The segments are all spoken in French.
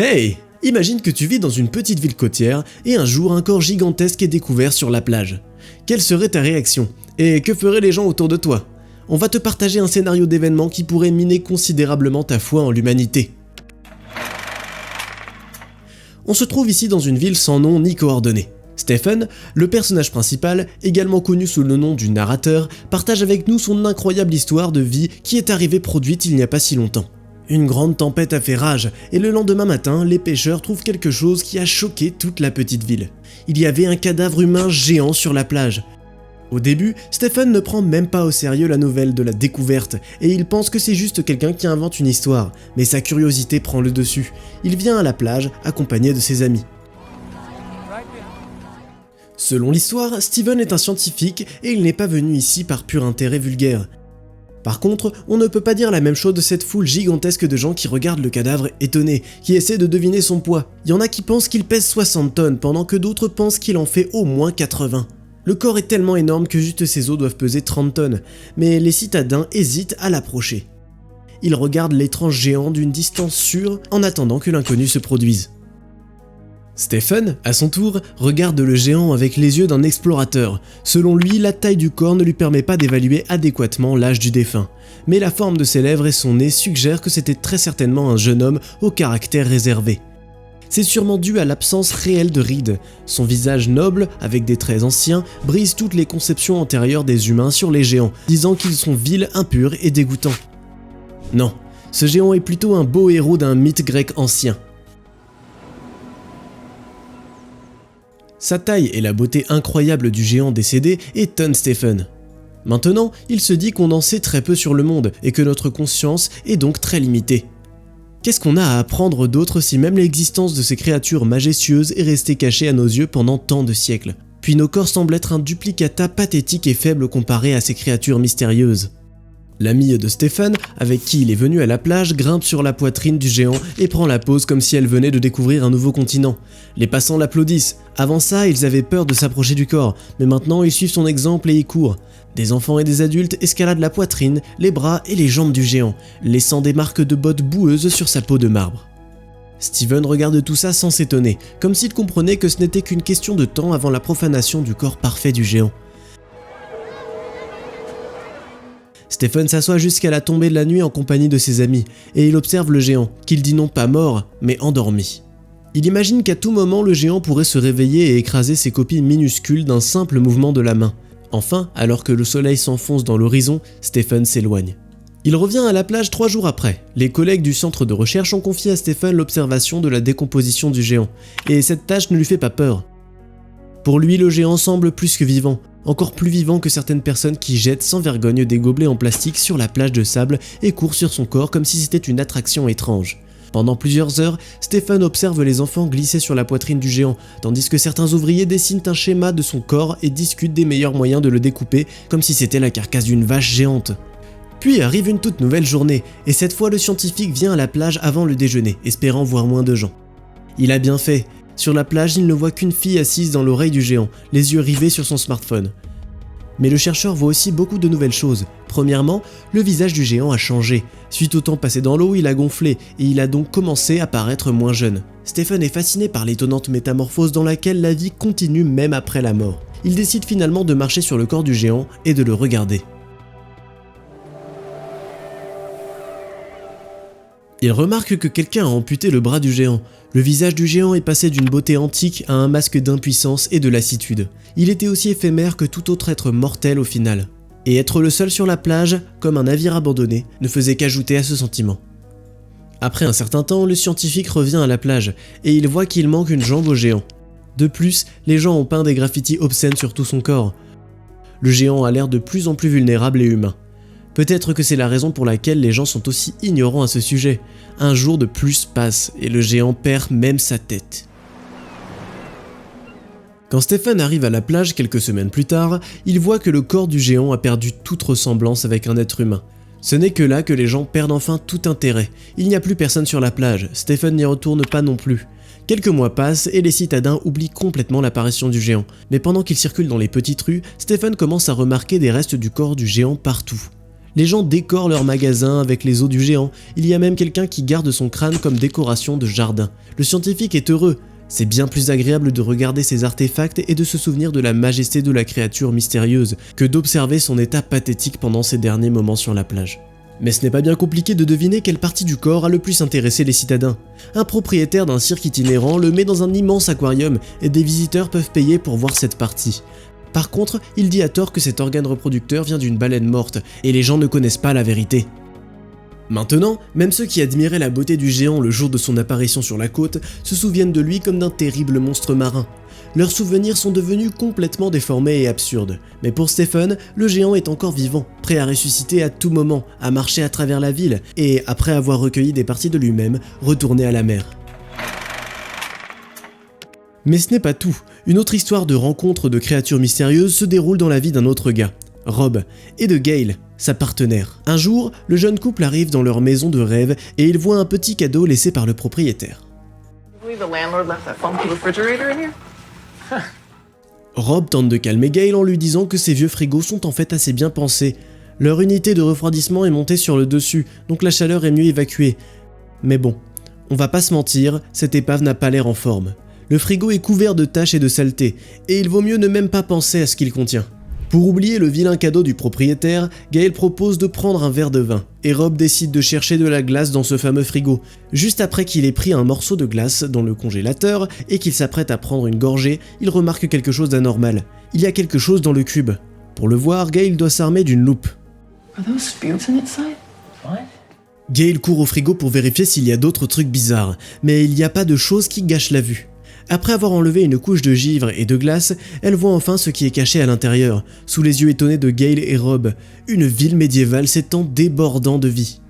Hey! Imagine que tu vis dans une petite ville côtière et un jour un corps gigantesque est découvert sur la plage. Quelle serait ta réaction? Et que feraient les gens autour de toi? On va te partager un scénario d'événement qui pourrait miner considérablement ta foi en l'humanité. On se trouve ici dans une ville sans nom ni coordonnées. Stephen, le personnage principal, également connu sous le nom du narrateur, partage avec nous son incroyable histoire de vie qui est arrivée produite il n'y a pas si longtemps. Une grande tempête a fait rage, et le lendemain matin, les pêcheurs trouvent quelque chose qui a choqué toute la petite ville. Il y avait un cadavre humain géant sur la plage. Au début, Stephen ne prend même pas au sérieux la nouvelle de la découverte, et il pense que c'est juste quelqu'un qui invente une histoire, mais sa curiosité prend le dessus. Il vient à la plage, accompagné de ses amis. Selon l'histoire, Steven est un scientifique, et il n'est pas venu ici par pur intérêt vulgaire. Par contre, on ne peut pas dire la même chose de cette foule gigantesque de gens qui regardent le cadavre étonnés, qui essaient de deviner son poids. Il y en a qui pensent qu'il pèse 60 tonnes, pendant que d'autres pensent qu'il en fait au moins 80. Le corps est tellement énorme que juste ses os doivent peser 30 tonnes, mais les citadins hésitent à l'approcher. Ils regardent l'étrange géant d'une distance sûre en attendant que l'inconnu se produise. Stephen, à son tour, regarde le géant avec les yeux d'un explorateur. Selon lui, la taille du corps ne lui permet pas d'évaluer adéquatement l'âge du défunt. Mais la forme de ses lèvres et son nez suggèrent que c'était très certainement un jeune homme au caractère réservé. C'est sûrement dû à l'absence réelle de rides. Son visage noble, avec des traits anciens, brise toutes les conceptions antérieures des humains sur les géants, disant qu'ils sont vils, impurs et dégoûtants. Non, ce géant est plutôt un beau héros d'un mythe grec ancien. Sa taille et la beauté incroyable du géant décédé étonnent Stephen. Maintenant, il se dit qu'on en sait très peu sur le monde et que notre conscience est donc très limitée. Qu'est-ce qu'on a à apprendre d'autre si même l'existence de ces créatures majestueuses est restée cachée à nos yeux pendant tant de siècles? Puis nos corps semblent être un duplicata pathétique et faible comparé à ces créatures mystérieuses. L'amie de Stephen, avec qui il est venu à la plage, grimpe sur la poitrine du géant et prend la pose comme si elle venait de découvrir un nouveau continent. Les passants l'applaudissent. Avant ça, ils avaient peur de s'approcher du corps, mais maintenant ils suivent son exemple et y courent. Des enfants et des adultes escaladent la poitrine, les bras et les jambes du géant, laissant des marques de bottes boueuses sur sa peau de marbre. Steven regarde tout ça sans s'étonner, comme s'il comprenait que ce n'était qu'une question de temps avant la profanation du corps parfait du géant. Stephen s'assoit jusqu'à la tombée de la nuit en compagnie de ses amis, et il observe le géant, qu'il dit non pas mort, mais endormi. Il imagine qu'à tout moment le géant pourrait se réveiller et écraser ses copies minuscules d'un simple mouvement de la main. Enfin, alors que le soleil s'enfonce dans l'horizon, Stephen s'éloigne. Il revient à la plage 3 jours après. Les collègues du centre de recherche ont confié à Stephen l'observation de la décomposition du géant, et cette tâche ne lui fait pas peur. Pour lui, le géant semble plus que vivant, encore plus vivant que certaines personnes qui jettent sans vergogne des gobelets en plastique sur la plage de sable et courent sur son corps comme si c'était une attraction étrange. Pendant plusieurs heures, Stephen observe les enfants glisser sur la poitrine du géant, tandis que certains ouvriers dessinent un schéma de son corps et discutent des meilleurs moyens de le découper comme si c'était la carcasse d'une vache géante. Puis arrive une toute nouvelle journée, et cette fois le scientifique vient à la plage avant le déjeuner, espérant voir moins de gens. Il a bien fait. Sur la plage, il ne voit qu'une fille assise dans l'oreille du géant, les yeux rivés sur son smartphone. Mais le chercheur voit aussi beaucoup de nouvelles choses. Premièrement, le visage du géant a changé. Suite au temps passé dans l'eau, il a gonflé, et il a donc commencé à paraître moins jeune. Stephen est fasciné par l'étonnante métamorphose dans laquelle la vie continue même après la mort. Il décide finalement de marcher sur le corps du géant et de le regarder. Il remarque que quelqu'un a amputé le bras du géant. Le visage du géant est passé d'une beauté antique à un masque d'impuissance et de lassitude. Il était aussi éphémère que tout autre être mortel au final. Et être le seul sur la plage, comme un navire abandonné, ne faisait qu'ajouter à ce sentiment. Après un certain temps, le scientifique revient à la plage, et il voit qu'il manque une jambe au géant. De plus, les gens ont peint des graffitis obscènes sur tout son corps. Le géant a l'air de plus en plus vulnérable et humain. Peut-être que c'est la raison pour laquelle les gens sont aussi ignorants à ce sujet. Un jour de plus passe et le géant perd même sa tête. Quand Stephen arrive à la plage quelques semaines plus tard, il voit que le corps du géant a perdu toute ressemblance avec un être humain. Ce n'est que là que les gens perdent enfin tout intérêt. Il n'y a plus personne sur la plage, Stephen n'y retourne pas non plus. Quelques mois passent et les citadins oublient complètement l'apparition du géant. Mais pendant qu'ils circulent dans les petites rues, Stephen commence à remarquer des restes du corps du géant partout. Les gens décorent leur magasin avec les os du géant, il y a même quelqu'un qui garde son crâne comme décoration de jardin. Le scientifique est heureux. C'est bien plus agréable de regarder ces artefacts et de se souvenir de la majesté de la créature mystérieuse que d'observer son état pathétique pendant ses derniers moments sur la plage. Mais ce n'est pas bien compliqué de deviner quelle partie du corps a le plus intéressé les citadins. Un propriétaire d'un cirque itinérant le met dans un immense aquarium et des visiteurs peuvent payer pour voir cette partie. Par contre, il dit à tort que cet organe reproducteur vient d'une baleine morte et les gens ne connaissent pas la vérité. Maintenant, même ceux qui admiraient la beauté du géant le jour de son apparition sur la côte se souviennent de lui comme d'un terrible monstre marin. Leurs souvenirs sont devenus complètement déformés et absurdes. Mais pour Stephen, le géant est encore vivant, prêt à ressusciter à tout moment, à marcher à travers la ville et, après avoir recueilli des parties de lui-même, retourner à la mer. Mais ce n'est pas tout. Une autre histoire de rencontre de créatures mystérieuses se déroule dans la vie d'un autre gars, Rob, et de Gail, sa partenaire. Un jour, le jeune couple arrive dans leur maison de rêve et ils voient un petit cadeau laissé par le propriétaire. Rob tente de calmer Gail en lui disant que ces vieux frigos sont en fait assez bien pensés. Leur unité de refroidissement est montée sur le dessus, donc la chaleur est mieux évacuée. Mais bon, on va pas se mentir, cette épave n'a pas l'air en forme. Le frigo est couvert de taches et de saletés, et il vaut mieux ne même pas penser à ce qu'il contient. Pour oublier le vilain cadeau du propriétaire, Gail propose de prendre un verre de vin, et Rob décide de chercher de la glace dans ce fameux frigo. Juste après qu'il ait pris un morceau de glace dans le congélateur et qu'il s'apprête à prendre une gorgée, il remarque quelque chose d'anormal. Il y a quelque chose dans le cube. Pour le voir, Gail doit s'armer d'une loupe. Gail court au frigo pour vérifier s'il y a d'autres trucs bizarres, mais il n'y a pas de choses qui gâchent la vue. Après avoir enlevé une couche de givre et de glace, elle voit enfin ce qui est caché à l'intérieur, sous les yeux étonnés de Gail et Rob, une ville médiévale s'étend débordant de vie.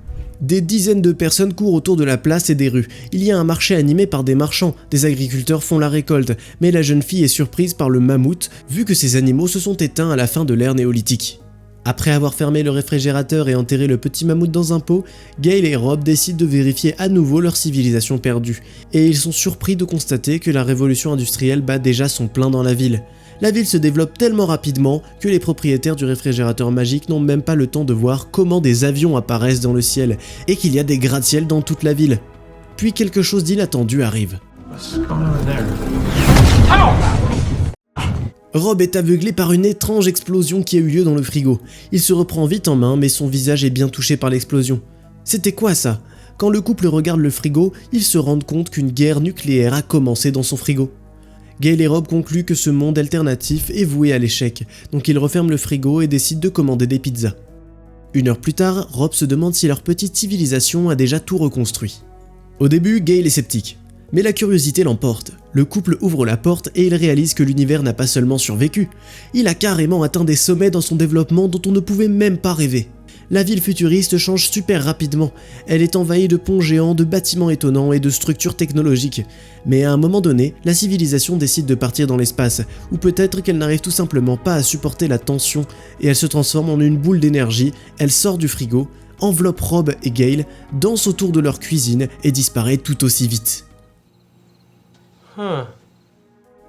Des dizaines de personnes courent autour de la place et des rues. Il y a un marché animé par des marchands, des agriculteurs font la récolte, mais la jeune fille est surprise par le mammouth, vu que ces animaux se sont éteints à la fin de l'ère néolithique. Après avoir fermé le réfrigérateur et enterré le petit mammouth dans un pot, Gail et Rob décident de vérifier à nouveau leur civilisation perdue, et ils sont surpris de constater que la révolution industrielle bat déjà son plein dans la ville. La ville se développe tellement rapidement que les propriétaires du réfrigérateur magique n'ont même pas le temps de voir comment des avions apparaissent dans le ciel, et qu'il y a des gratte-ciel dans toute la ville. Puis quelque chose d'inattendu arrive. Rob est aveuglé par une étrange explosion qui a eu lieu dans le frigo. Il se reprend vite en main, mais son visage est bien touché par l'explosion. C'était quoi ça? Quand le couple regarde le frigo, ils se rendent compte qu'une guerre nucléaire a commencé dans son frigo. Gail et Rob concluent que ce monde alternatif est voué à l'échec, donc ils referment le frigo et décident de commander des pizzas. Une heure plus tard, Rob se demande si leur petite civilisation a déjà tout reconstruit. Au début, Gail est sceptique. Mais la curiosité l'emporte. Le couple ouvre la porte et il réalise que l'univers n'a pas seulement survécu, il a carrément atteint des sommets dans son développement dont on ne pouvait même pas rêver. La ville futuriste change super rapidement, elle est envahie de ponts géants, de bâtiments étonnants et de structures technologiques. Mais à un moment donné, la civilisation décide de partir dans l'espace, ou peut-être qu'elle n'arrive tout simplement pas à supporter la tension et elle se transforme en une boule d'énergie, elle sort du frigo, enveloppe Rob et Gail, danse autour de leur cuisine et disparaît tout aussi vite.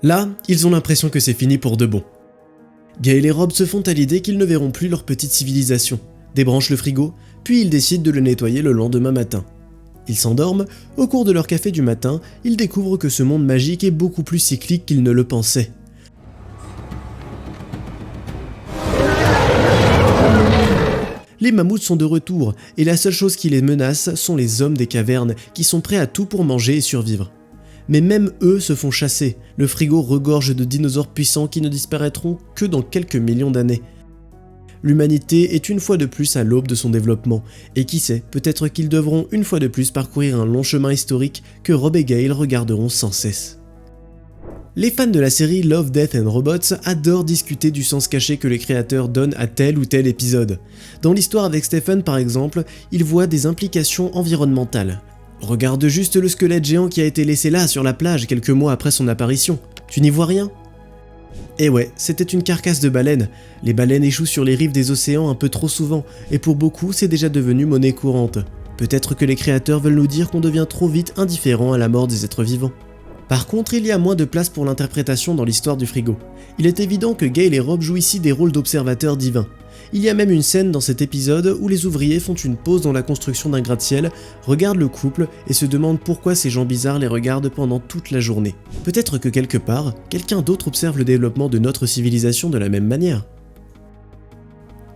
Là, ils ont l'impression que c'est fini pour de bon. Gail et Rob se font à l'idée qu'ils ne verront plus leur petite civilisation, débranchent le frigo, puis ils décident de le nettoyer le lendemain matin. Ils s'endorment, au cours de leur café du matin, ils découvrent que ce monde magique est beaucoup plus cyclique qu'ils ne le pensaient. Les mammouths sont de retour, et la seule chose qui les menace sont les hommes des cavernes, qui sont prêts à tout pour manger et survivre. Mais même eux se font chasser, le frigo regorge de dinosaures puissants qui ne disparaîtront que dans quelques millions d'années. L'humanité est une fois de plus à l'aube de son développement, et qui sait, peut-être qu'ils devront une fois de plus parcourir un long chemin historique que Rob et Gail regarderont sans cesse. Les fans de la série Love, Death and Robots adorent discuter du sens caché que les créateurs donnent à tel ou tel épisode. Dans l'histoire avec Stephen par exemple, ils voient des implications environnementales. Regarde juste le squelette géant qui a été laissé là sur la plage quelques mois après son apparition. Tu n'y vois rien? Eh ouais, c'était une carcasse de baleine. Les baleines échouent sur les rives des océans un peu trop souvent, et pour beaucoup c'est déjà devenu monnaie courante. Peut-être que les créateurs veulent nous dire qu'on devient trop vite indifférent à la mort des êtres vivants. Par contre, il y a moins de place pour l'interprétation dans l'histoire du frigo. Il est évident que Gale et Rob jouent ici des rôles d'observateurs divins. Il y a même une scène dans cet épisode où les ouvriers font une pause dans la construction d'un gratte-ciel, regardent le couple et se demandent pourquoi ces gens bizarres les regardent pendant toute la journée. Peut-être que quelque part, quelqu'un d'autre observe le développement de notre civilisation de la même manière.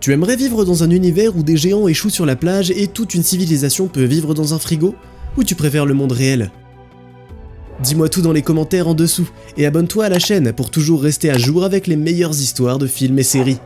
Tu aimerais vivre dans un univers où des géants échouent sur la plage et toute une civilisation peut vivre dans un frigo? Ou tu préfères le monde réel? Dis-moi tout dans les commentaires en dessous, et abonne-toi à la chaîne pour toujours rester à jour avec les meilleures histoires de films et séries.